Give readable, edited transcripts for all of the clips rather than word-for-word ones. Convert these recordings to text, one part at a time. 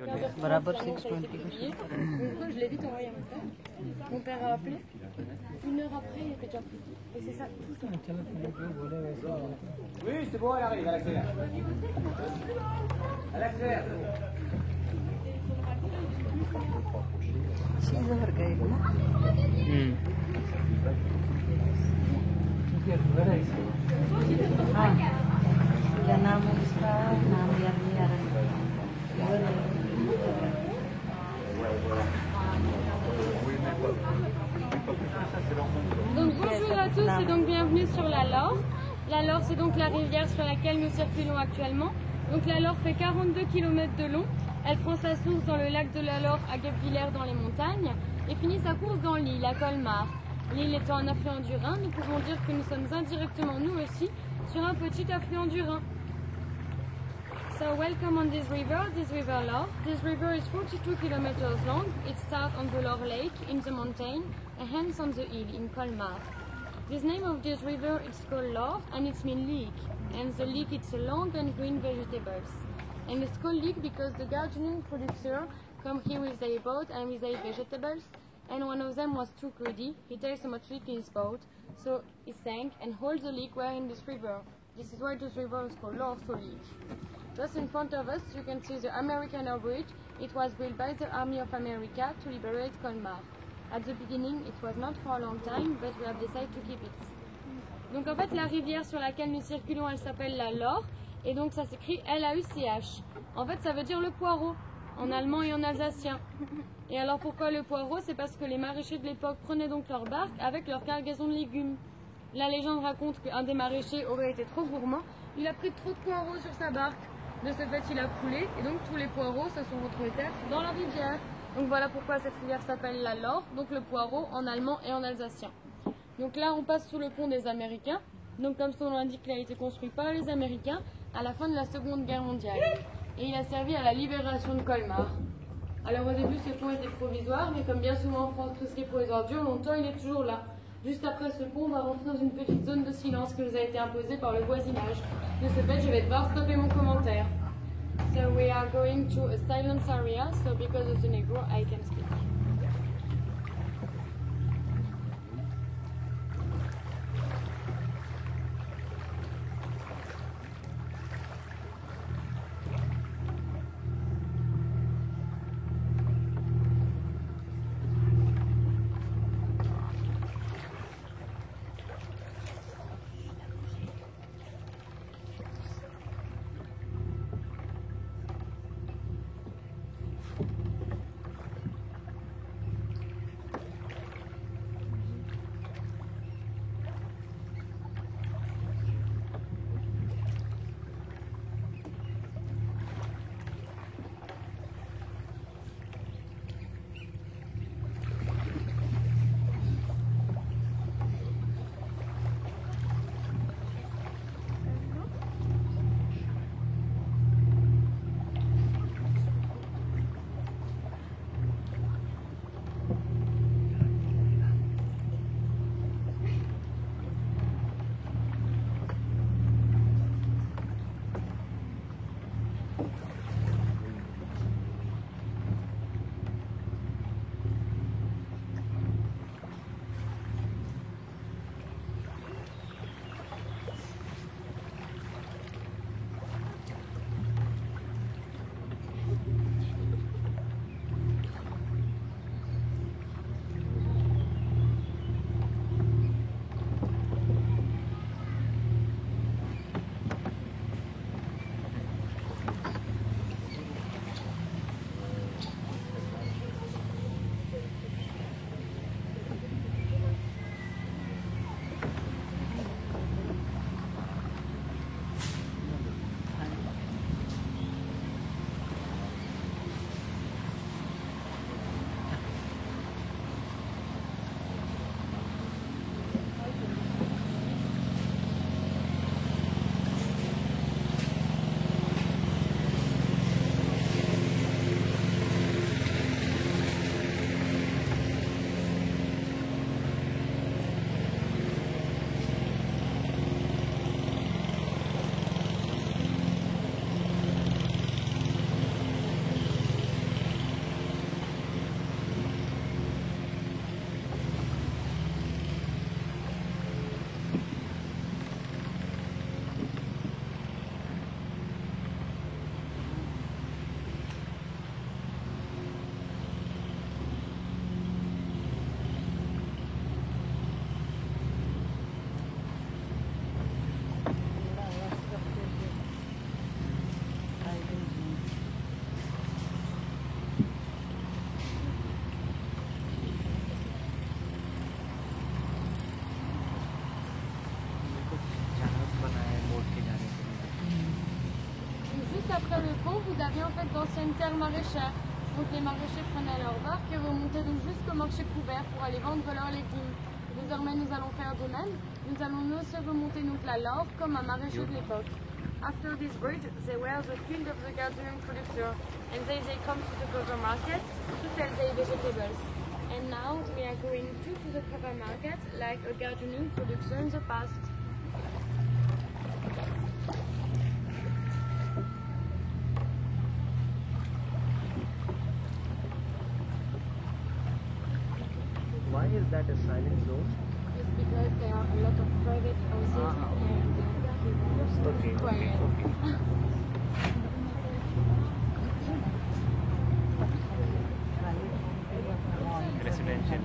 बराबर 620 je l'ai vite envoyé à mon père. Mon père a appelé. Une heure après, il était déjà pris. Et c'est ça. Oui, c'est bon, elle arrive, elle accélère. Elle accélère. 6 heures गए ना हाँ क्या नाम है इसका नाम याद नहीं आ रहा Donc bonjour à tous et donc bienvenue sur la Laure. La Laure, c'est donc la rivière sur laquelle nous circulons actuellement. Donc la Laure fait 42 km de long. Elle prend sa source dans le lac de la Laure à Guebwiller dans les montagnes et finit sa course dans l'île à Colmar. L'île étant un affluent du Rhin, nous pouvons dire que nous sommes indirectement nous aussi sur un petit affluent du Rhin. So welcome on this river Laure. This river is 42 kilometers long. It starts on the Laure Lake in the mountain and ends on the hill in Colmar. The name of this river is called Laure and it means leek. And the leek it's a long and green vegetables. And it's called leek because the gardening producer come here with their boat and with their vegetables. And one of them was too greedy. He takes so much leek in his boat, so he sank and all the leek were in this river. This is why this river is called Laure, so leek. Just in front of us, you can see the American Bridge. It was built by the Army of America to liberate Colmar. At the beginning, it was not for a long time, but we have decided to keep it. Donc en fait, la rivière sur laquelle nous circulons, elle s'appelle la Laure, et donc ça s'écrit L-A-U-C-H. En fait, ça veut dire le poireau, en allemand et en alsacien. Et alors pourquoi le poireau? C'est parce que les maraîchers de l'époque prenaient donc leur barque avec leur cargaison de légumes. La légende raconte qu'un des maraîchers aurait été trop gourmand, il a pris trop de poireaux sur sa barque. De ce fait, il a coulé et donc tous les poireaux se sont retrouvés dans la rivière. Donc voilà pourquoi cette rivière s'appelle la Laure, donc le poireau en allemand et en alsacien. Donc là, on passe sous le pont des Américains. Donc comme son nom l'indique, il a été construit par les Américains à la fin de la Seconde Guerre mondiale. Et il a servi à la libération de Colmar. Alors au début, ce pont était provisoire, mais comme bien souvent en France, tout ce qui est provisoire dure longtemps, il est toujours là. Juste après ce pont, on va rentrer dans une petite zone de silence qui nous a été imposée par le voisinage. De ce fait, je vais devoir stopper mon commentaire. So we are going to a silence area, so because of the Negro, I can speak. vient en fait d'anciennes terres maraîchères. Donc les maraîchers prenaient leur barque et remontaient donc jusqu'au marché couvert pour aller vendre leurs légumes. Désormais, nous allons faire de même. Nous allons aussi remonter donc la Laure comme un maraîcher de l'époque. After this bridge, they were the field of the gardening producer, and they come to the cover market to sell their vegetables. And now we are going to the cover market like a gardening producer in the past. Why is that a silent zone? It's because there are a lot of private houses and Okay, quiet. okay. Residential.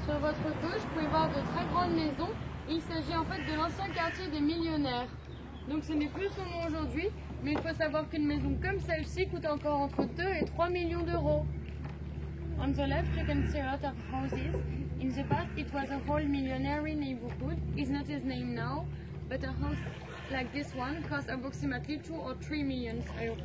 Sur votre gauche, vous pouvez voir de très grandes maisons. Il s'agit en fait de l'ancien quartier des millionnaires. Donc ce n'est plus son nom aujourd'hui, mais il faut savoir qu'une maison comme celle-ci coûte encore entre 2 et 3 millions d'euros. On the left, you can see a lot of houses. In the past, it was a whole millionaire neighborhood. It's not his name now, but a house like this one costs approximately 2 or 3 million euros.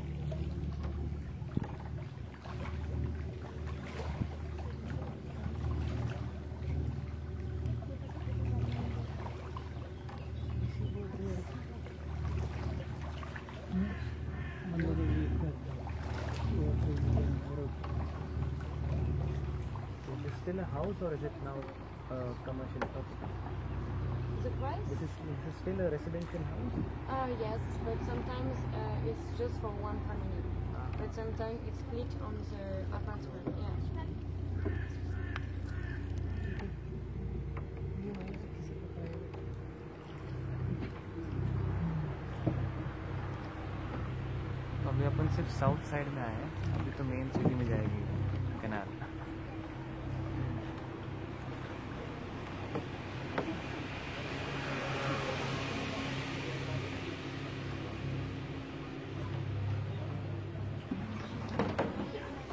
Is it still a house or is it now commercial property? The price? Is it still a residential house? Yes, but sometimes it's just for one family. But sometimes it's split on the apartment, yeah. सिर्फ south side में आए हैं, अभी तो main city में जाएगी canal.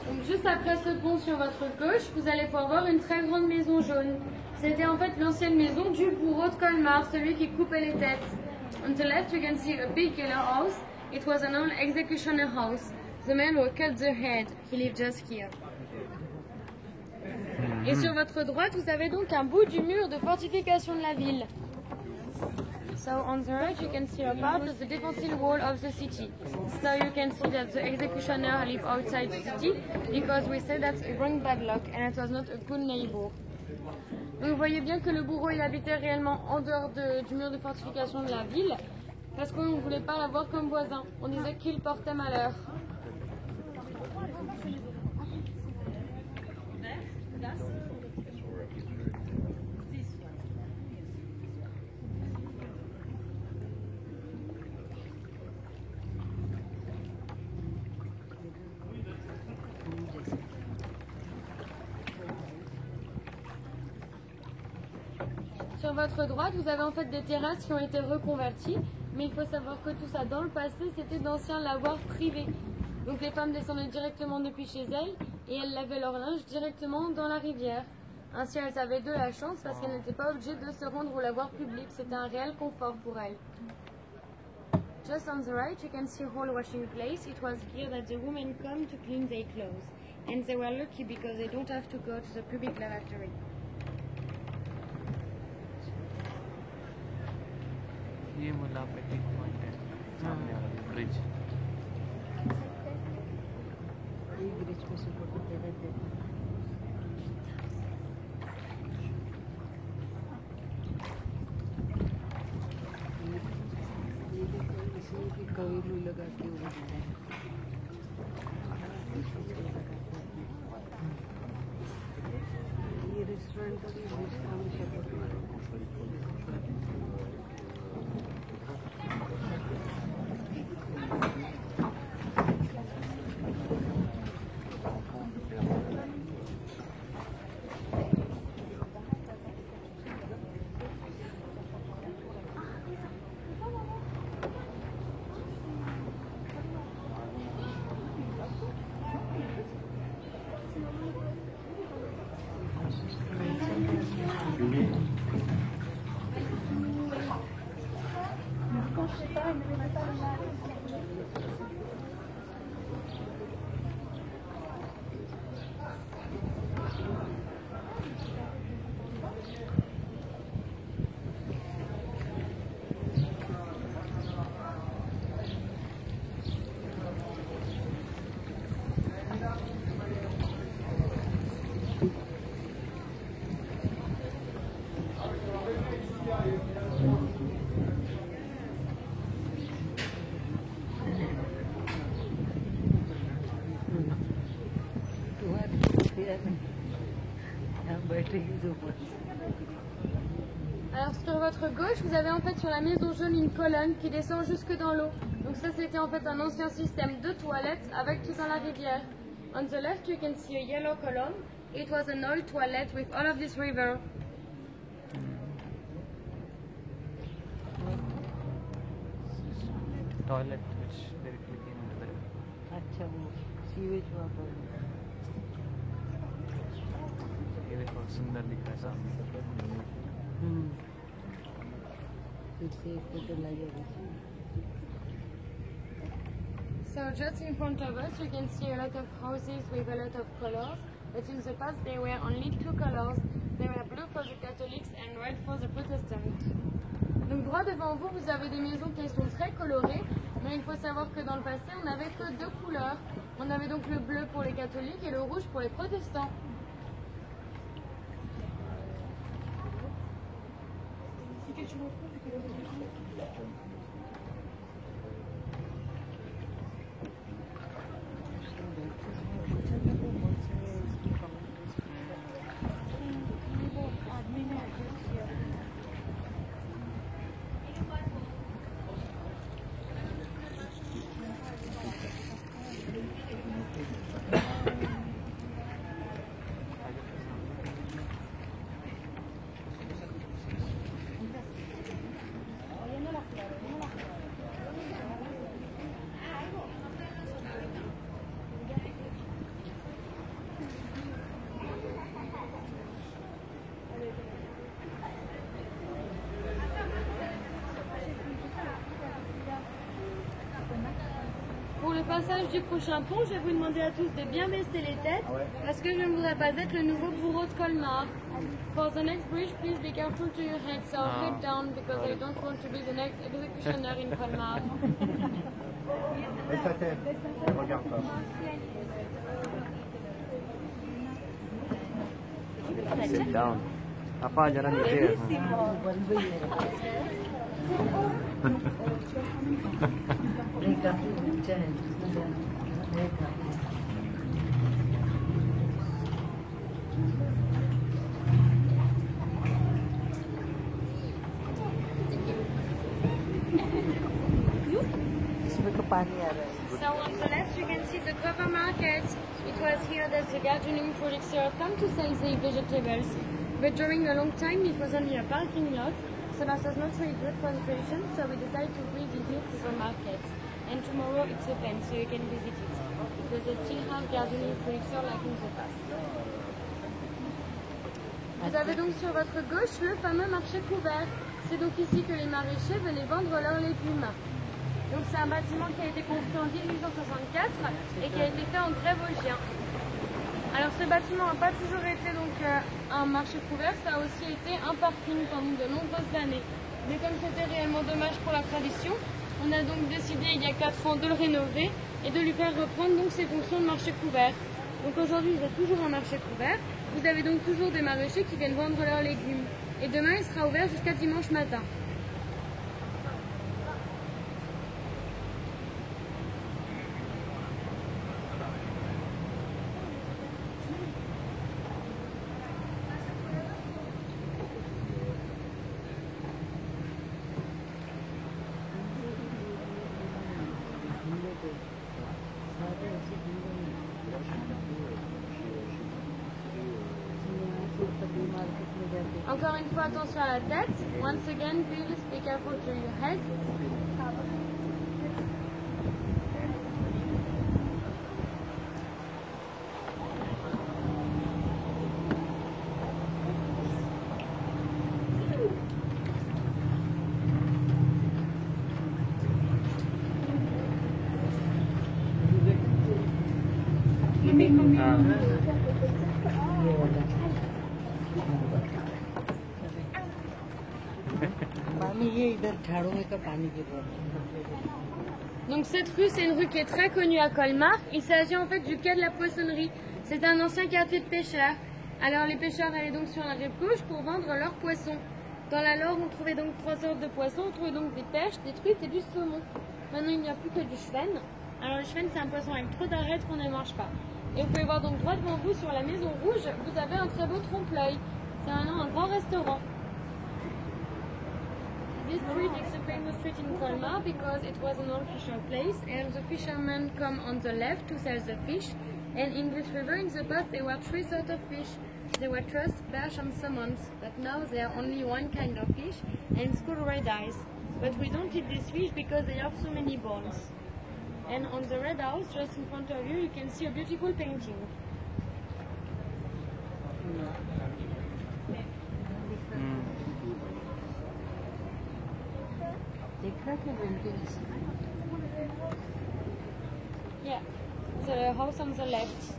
Donc juste après ce pont sur votre gauche, vous allez pouvoir voir une très grande maison jaune. C'était en fait l'ancienne maison du bourreau de Colmar, celui qui coupait les têtes. On the left you can see a big yellow house. It was an old executioner house. The man who cut the head, he lived just here. Et sur votre droite, vous avez donc un bout du mur de fortification de la ville. So on the right you can see a part of the defensive wall of the city. So you can see that the executioner lived outside the city because we said that's a wrong bad luck and it was not a good neighbor. Donc vous voyez bien que le bourreau il habitait réellement en dehors du mur de fortification de la ville parce qu'on ne voulait pas l'avoir comme voisin. On disait qu'il portait malheur. Sur votre droite, vous avez en fait des terrasses qui ont été reconverties, mais il faut savoir que tout ça, dans le passé, c'était d'anciens lavoirs privés. Donc les femmes descendaient directement depuis chez elles et elles lavaient leur linge directement dans la rivière. Ainsi, elles avaient de la chance parce qu'elles n'étaient pas obligées de se rendre au lavoir public. C'était un réel confort pour elles. Just on the right, you can see a whole washing place. It was here that the women come to clean their clothes. And they were lucky because they don't have to go to the public lavatory. ये मुला पेटिक पॉइंट है, सामने वाला ब्रिज। ये ब्रिज पे से फोटो ले लेते हैं। ये देखो इसी की कवीलू लगा के वो ये रेस्टोरेंट का भी Alors sur votre gauche, vous avez en fait sur la maison jaune une colonne qui descend jusque dans l'eau. Donc ça c'était en fait un ancien système de toilettes avec tout dans la rivière. On the left you can see a yellow column. It was an old toilet with all of this river. Toilet which directly came into the अच्छा वो सीवेज वहाँ पर ये देखो सुंदर दिख रहा है सामने। फिर से एक फोटो लगेगा। So just in front of us you can see a lot of houses with a lot of colors. But in the past there were only two colors. They were blue for the Catholics and red for the Protestants. Donc droit devant vous, vous avez des maisons qui sont très colorées, mais il faut savoir que dans le passé, on n'avait que deux couleurs. On avait donc le bleu pour les catholiques et le rouge pour les protestants. passage du prochain pont, je vais vous demander à tous de bien baisser les têtes parce que je ne voudrais pas être le nouveau bourreau de Colmar. For the next bridge, please be careful to your head, so head down because I don't want to be the next executioner in Colmar. Laisse la tête. Regarde pas. Sit down. Apa jangan mikir. So on the left you can see the Grubber Market. It was here that the gardening producer come to sell the vegetables. But during a long time it was only a parking lot, so that was not really good for the tradition, so we decided to build this new Grubber Market. And tomorrow it's open, so you can visit it. Because they still have gardening producer like in the past. Vous avez donc sur votre gauche le fameux marché couvert. C'est donc ici que les maraîchers venaient vendre leurs légumes. Donc c'est un bâtiment qui a été construit en 1864 et qui a été fait en grès vosgien. Alors ce bâtiment n'a pas toujours été donc un marché couvert, ça a aussi été un parking pendant de nombreuses années. Mais comme c'était réellement dommage pour la tradition, on a donc décidé il y a 4 ans de le rénover et de lui faire reprendre donc ses fonctions de marché couvert. Donc aujourd'hui vous êtes toujours un marché couvert, vous avez donc toujours des maraîchers qui viennent vendre leurs légumes. Et demain il sera ouvert jusqu'à dimanche matin. Encore une fois, attention à la tête. Once again, please be careful to your head. Donc cette rue, c'est une rue qui est très connue à Colmar. Il s'agit en fait du quai de la Poissonnerie. C'est un ancien quartier de pêcheurs. Alors les pêcheurs allaient donc sur la rive gauche pour vendre leurs poissons. Dans la Loire, on trouvait donc 3 sortes de poissons. On trouvait donc des perches, des truites et du saumon. Maintenant, il n'y a plus que du chven. Alors le chven, c'est un poisson avec trop d'arêtes qu'on ne mange pas. Et vous pouvez voir donc droit devant vous sur la Maison Rouge, vous avez un très beau trompe-l'œil. C'est maintenant un grand restaurant. This street is a famous street in Colmar because it was an old fisher place and the fishermen come on the left to sell the fish. And in this river in the past there were 3 sorts of fish. There were truss, bass and salmons, but now there are only one kind of fish and it's called red eyes. But we don't eat this fish because they have so many bones. And on the red house just in front of you can see a beautiful painting. Yeah, the house on the left.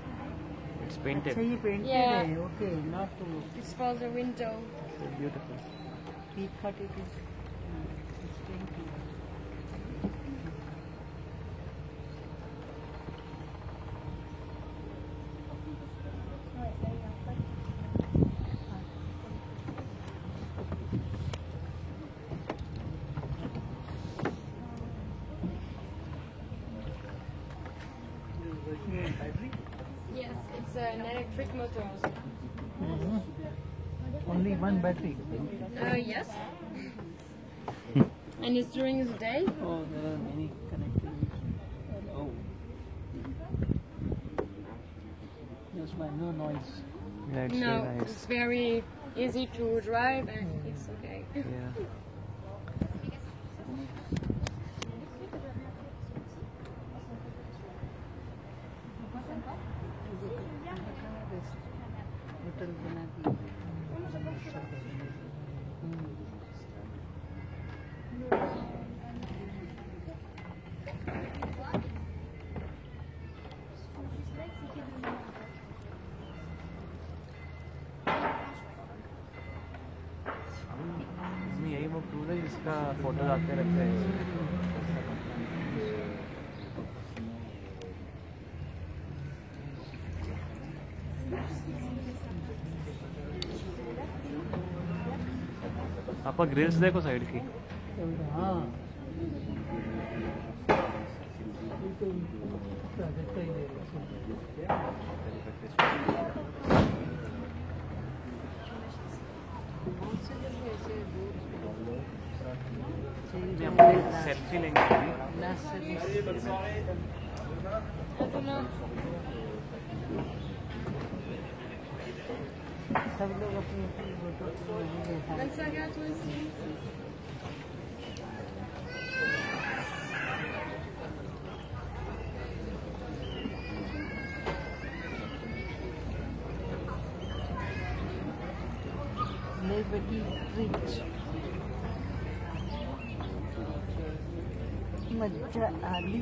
It's painted. Yeah, Okay, not to it's for the window. So beautiful. we thought it is. It's painted. Yes, it's an electric motor also. Only one battery. Yes. And it's during the day. Oh, there are many connectivities. Oh. That's why no noise. Yeah, it's No, very it's nice. very easy to drive and it's okay. Yeah. Hotel बना दी। यही वो क्रूज है जिसका फोटो आते रहते हैं। आपका ग्रिल्स देखो साइड की। हाँ सेल्फी लेंगे अभी। सब लोग अपनी अपनी फोटो Liberty Bridge मज्जा आली।